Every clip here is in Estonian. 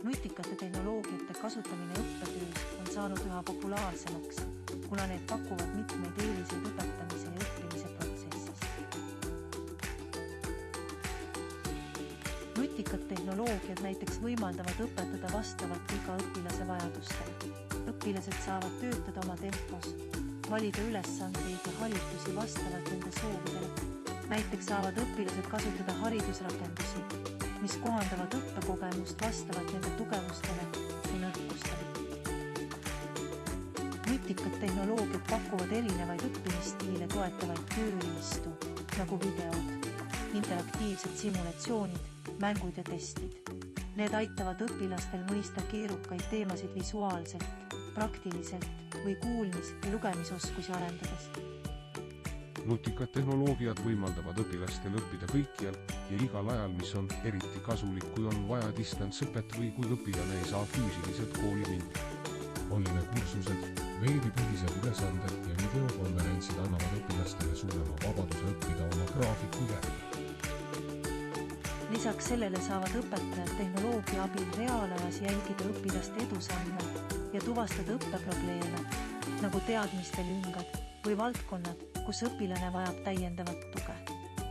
Nutikate tehnoloogiate kasutamine õppetöös on saanud üha populaarsemaks, kuna need pakuvad mitmeid eeliseid õpetamise ja õppimise protsessis. Nutikad tehnoloogiad näiteks võimaldavad õpetada vastavalt iga õpilase vajadustele. Õpilased saavad töötada oma tempos, valida ülesandeid ja harjutusi vastavalt nende soovidele. Näiteks saavad õpilased kasutada haridusrakendusi, mis kohandavad õppekogemust vastavalt nende tugevustele ja nõrkustele. Nutikad tehnoloogiad pakuvad erinevaid õppimisstiile toetavaid tööriistu, nagu videod, interaktiivsed simulatsioonid, mängud ja testid. Need aitavad õpilastel mõista keerukaid teemasid visuaalselt, praktiliselt või kuulmis- ja lugemisoskusi arendades. Nutikad tehnoloogiad võimaldavad õpilastel õppida kõikjal ja igal ajal, mis on eriti kasulik, kui on vaja distantsõpet või kui õpilane ei saa füüsiliselt kooli minna. Online-kursused, veebipõhised ülesanded ja videokonverentsid annavad õpilastele suurema vabaduse õppida oma graafiku järgi. Lisaks sellele saavad õpetajad tehnoloogia abil reaalajas jälgida õpilaste edusamme ja tuvastada õppeprobleeme, nagu teadmiste lüngad või valdkonnad, kus õpilane vajab täiendavat tuge.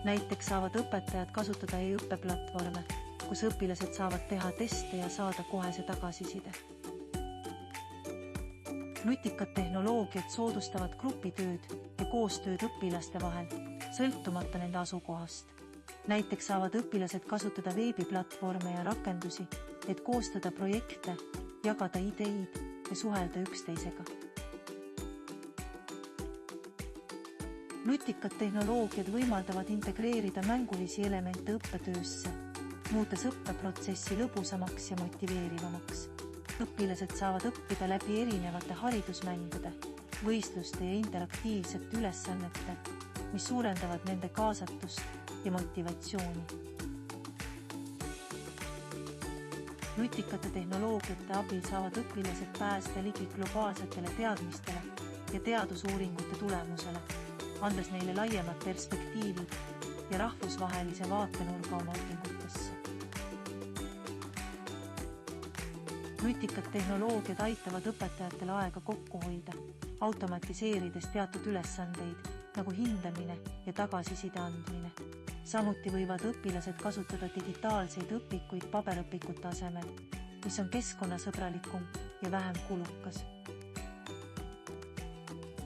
Näiteks saavad õpetajad kasutada e-õppeplatvorme, kus õpilased saavad teha teste ja saada kohese tagasiside. Nutikad tehnoloogiad soodustavad grupitööd ja koostööd õpilaste vahel, sõltumata nende asukohast. Näiteks saavad õpilased kasutada veebiplatvorme ja rakendusi, et koostada projekte, jagada ideid ja suhelda üksteisega. Nutikad tehnoloogiad võimaldavad integreerida mängulisi elemente õppetöösse, muutes õppeprotsessi lõbusamaks ja motiveerivamaks. Õpilased saavad õppida läbi erinevate haridusmängude, võistluste ja interaktiivsete ülesannete, mis suurendavad nende kaasatust ja motivatsiooni. Nutikate tehnoloogiate abil saavad õpilased pääseda ligi globaalsetele teadmistele ja teadusuuringute tulemusele, andes neile laiemat perspektiivi ja rahvusvahelise vaatenurga oma õpingutesse. Nutikad tehnoloogiad aitavad õpetajatel aega kokku hoida, automatiseerides teatud ülesandeid, nagu hindamine ja tagasiside andmine. Samuti võivad õpilased kasutada digitaalseid õpikuid paberõpikute asemel, mis on keskkonnasõbralikum ja vähem kulukas.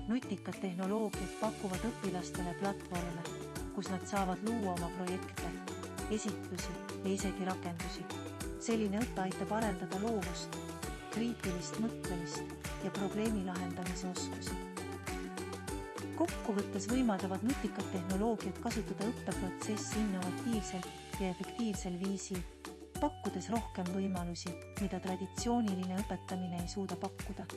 Nutikad tehnoloogiad pakuvad õpilastele platvorme, kus nad saavad luua oma projekte, esitlusi ja isegi rakendusi. Selline õpe aitab arendada loovust, kriitilist mõtlemist ja probleemi lahendamise oskusi. Kokkuvõttes võimaldavad nutikad tehnoloogiad kasutada õppeprotsessi innovatiivsel ja efektiivsel viisil, pakkudes rohkem võimalusi, mida traditsiooniline õpetamine ei suuda pakkuda.